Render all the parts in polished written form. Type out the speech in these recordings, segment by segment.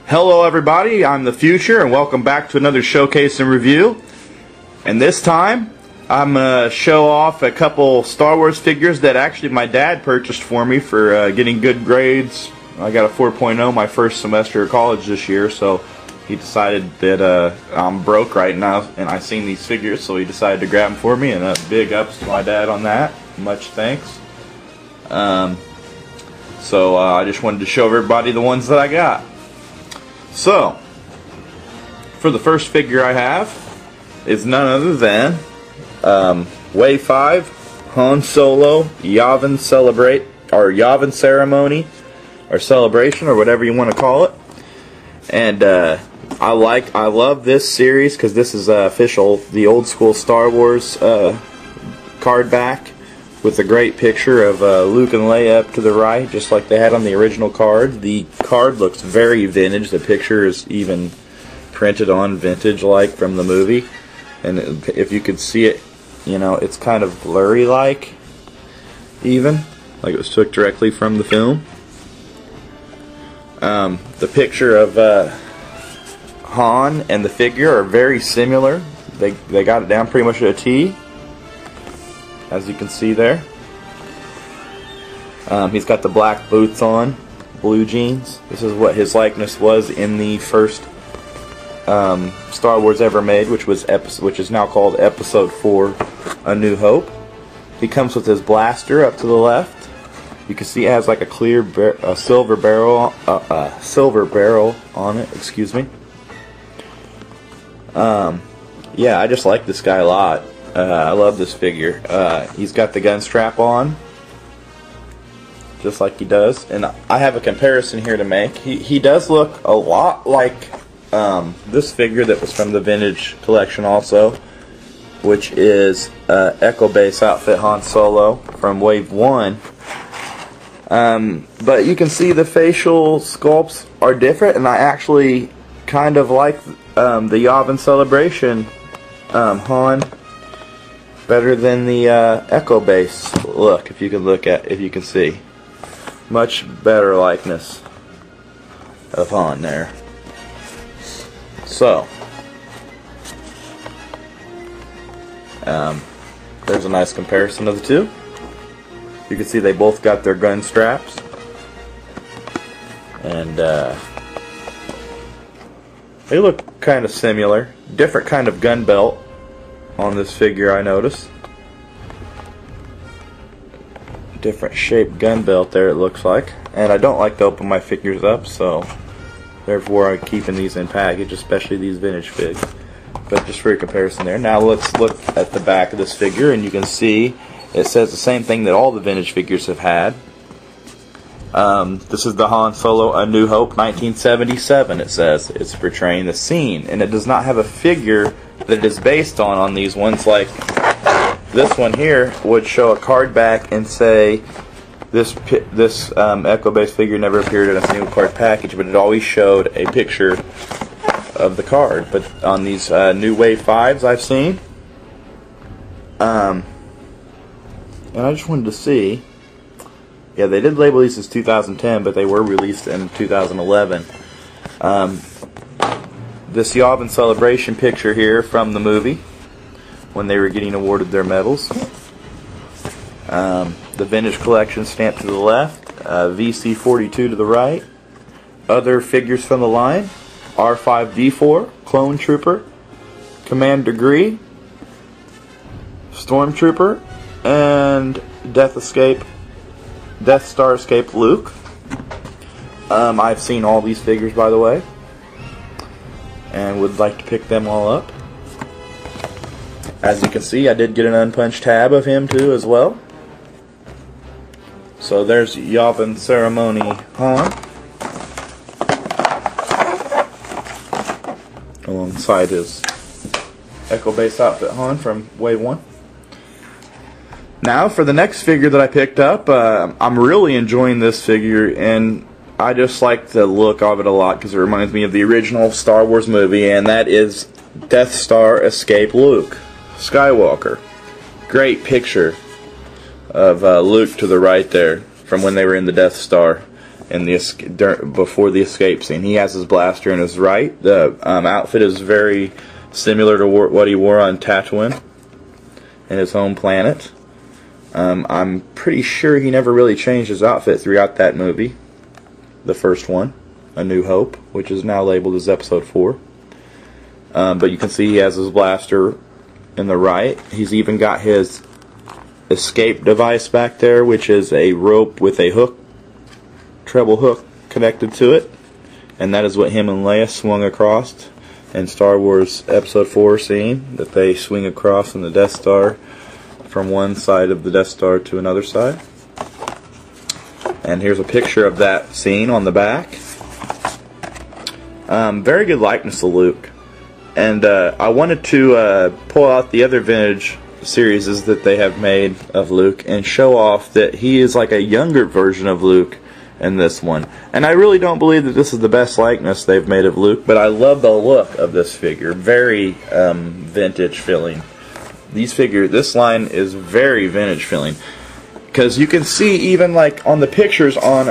Hello everybody, I'm the Future and welcome back to another showcase and review. And this time I'm going to show off a couple Star Wars figures that actually my dad purchased for me for getting good grades. I got a 4.0 my first semester of college this year, so he decided that I'm broke right now and I seen these figures, so he decided to grab them for me, and big ups to my dad on that. Much thanks. So I just wanted to show everybody the ones that I got. So, for the first figure I have is none other than Wave 5 Han Solo Yavin Yavin Ceremony or Celebration or whatever you want to call it. And I love this series because this is official, the old school Star Wars card back with a great picture of Luke and Leia up to the right, just like they had on the original card. The card looks very vintage. The picture is even printed on vintage-like from the movie. And if you could see it, you know, it's kind of blurry-like, even. Like it was took directly from the film. The picture of Han and the figure are very similar. They got it down pretty much to a T, as you can see there. He's got the black boots on, blue jeans. This is what his likeness was in the first Star Wars ever made, which is now called Episode 4, A New Hope. He comes with his blaster up to the left. You can see it has like a silver barrel on it. Excuse me. Yeah, I just like this guy a lot. I love this figure. He's got the gun strap on, just like he does. And I have a comparison here to make. He does look a lot like this figure that was from the vintage collection also, which is Echo Base outfit Han Solo from Wave 1. But you can see the facial sculpts are different, and I actually kind of like the Yavin Celebration Han better than the Echo Base look. If you can see, much better likeness of Han there. So, there's a nice comparison of the two. You can see they both got their gun straps, and they look kind of similar. Different kind of gun belt on this figure, I noticed. Different shaped gun belt there, it looks like. And I don't like to open my figures up, so therefore I'm keeping these in package, especially these vintage figs. But just for a comparison there. Now let's look at the back of this figure, and you can see it says the same thing that all the vintage figures have had. This is the Han Solo A New Hope 1977, it says. It's portraying the scene, and it does not have a figure that it is based on these ones. Like this one here would show a card back and say this Echo Base figure never appeared in a single card package, but it always showed a picture of the card. But on these new Wave 5s I've seen, and I just wanted to see, yeah, they did label these as 2010, but they were released in 2011. This Yavin Celebration picture here from the movie, when they were getting awarded their medals. The vintage collection stamped to the left, VC42 to the right. Other figures from the line, R5D4, Clone Trooper, Commander Gree, Stormtrooper, and Death Star Escape Luke. I've seen all these figures, by the way, and would like to pick them all up. As you can see, I did get an unpunched tab of him too as well. So there's Yavin Ceremony Han, alongside his Echo Base outfit Han from Wave 1. Now for the next figure that I picked up, I'm really enjoying this figure, and I just like the look of it a lot because it reminds me of the original Star Wars movie, and that is Death Star Escape Luke Skywalker. Great picture of Luke to the right there from when they were in the Death Star. in the before the escape scene. He has his blaster in his right. The outfit is very similar to what he wore on Tatooine in his home planet. I'm pretty sure he never really changed his outfit throughout that movie, the first one, A New Hope, which is now labeled as Episode 4. But you can see he has his blaster in the right. He's even got his escape device back there, which is a rope with a hook, treble hook connected to it, and that is what him and Leia swung across in Star Wars Episode 4 scene, that they swing across in the Death Star from one side of the Death Star to another side. And here's a picture of that scene on the back. Very good likeness of Luke. And I wanted to pull out the other vintage series that they have made of Luke and show off that he is like a younger version of Luke in this one. And I really don't believe that this is the best likeness they've made of Luke, but I love the look of this figure. Very vintage feeling. This line is very vintage feeling, because you can see even like on the pictures on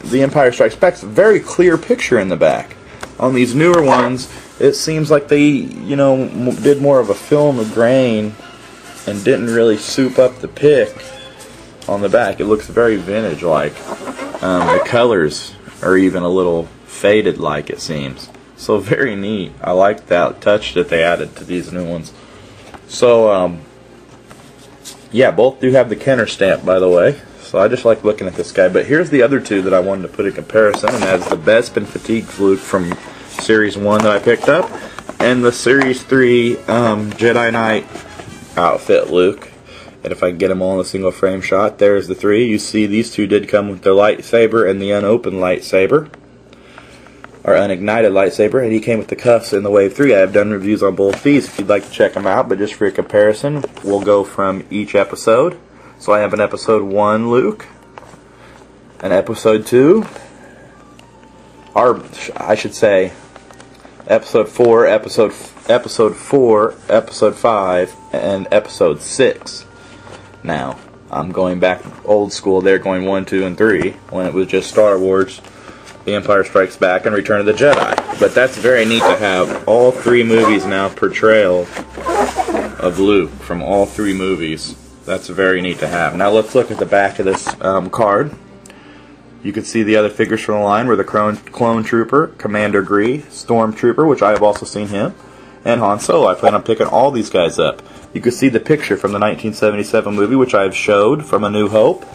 The Empire Strikes Back, very clear picture in the back. On these newer ones, it seems like they, you know, did more of a film of grain and didn't really soup up the pic on the back. It looks very vintage-like. The colors are even a little faded-like, it seems. So very neat. I like that touch that they added to these new ones. So, yeah, both do have the Kenner stamp, by the way. So I just like looking at this guy. But here's the other two that I wanted to put in comparison, and that's the Bespin Fatigue Luke from Series 1 that I picked up, and the Series 3 Jedi Knight outfit Luke. And if I can get them all in a single frame shot, there's the three. You see these two did come with their lightsaber and the unopened lightsaber, or unignited lightsaber, and he came with the cuffs in the Wave 3. I have done reviews on both these if you'd like to check them out, but just for a comparison, we'll go from each episode. So I have an Episode 1 Luke, an Episode 2, or I should say Episode 4, Episode 4, Episode 5, and Episode 6. Now, I'm going back old school there, going 1, 2, and 3, when it was just Star Wars, The Empire Strikes Back, and Return of the Jedi. But that's very neat to have all three movies now portrayal of Luke from all three movies. That's very neat to have. Now let's look at the back of this card. You can see the other figures from the line were the Clone Trooper, Commander Gree, Stormtrooper, which I have also seen him, and Han Solo. I plan on picking all these guys up. You can see the picture from the 1977 movie, which I have showed from A New Hope,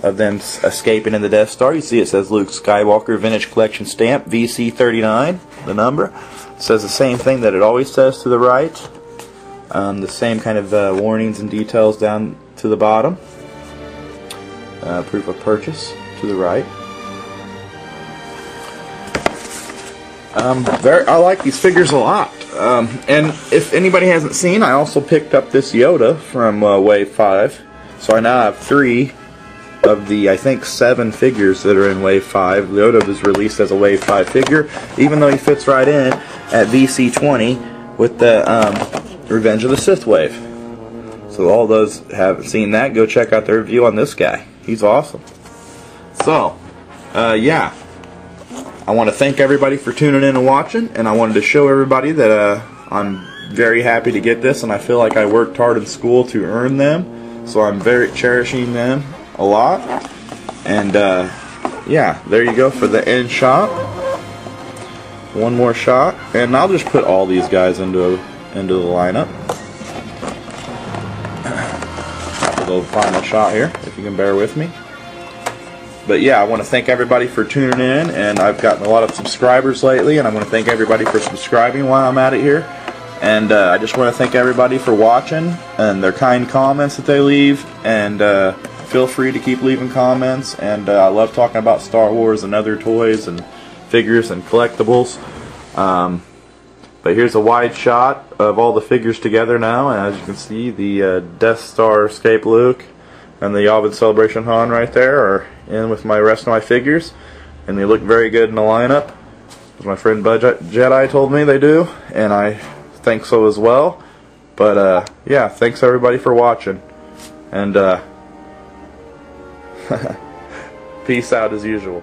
of them escaping in the Death Star. You see it says Luke Skywalker Vintage Collection Stamp, VC39, the number. It says the same thing that it always says to the right. The same kind of warnings and details down to the bottom. Proof of purchase to the right. I like these figures a lot. And if anybody hasn't seen, I also picked up this Yoda from Wave 5. So I now have 3 of the, I think, 7 figures that are in Wave 5. Yoda was released as a Wave 5 figure, even though he fits right in at VC20 with the Revenge of the Sith Wave. So all those haven't seen that, go check out the review on this guy. He's awesome. So, yeah. I want to thank everybody for tuning in and watching, and I wanted to show everybody that I'm very happy to get this, and I feel like I worked hard in school to earn them, so I'm very cherishing them a lot. And yeah, there you go for the end shot. One more shot, and I'll just put all these guys into the lineup. A little final shot here, if you can bear with me. But yeah, I want to thank everybody for tuning in, and I've gotten a lot of subscribers lately, and I want to thank everybody for subscribing while I'm at it here. And I just want to thank everybody for watching and their kind comments that they leave, and feel free to keep leaving comments. And I love talking about Star Wars and other toys and figures and collectibles. But here's a wide shot of all the figures together now, and as you can see, the Death Star Escape Luke and the Yavin Celebration Han right there are in with my rest of my figures, and they look very good in the lineup, as my friend Budget Jedi told me they do, and I think so as well. But yeah, thanks everybody for watching, and Peace out as usual.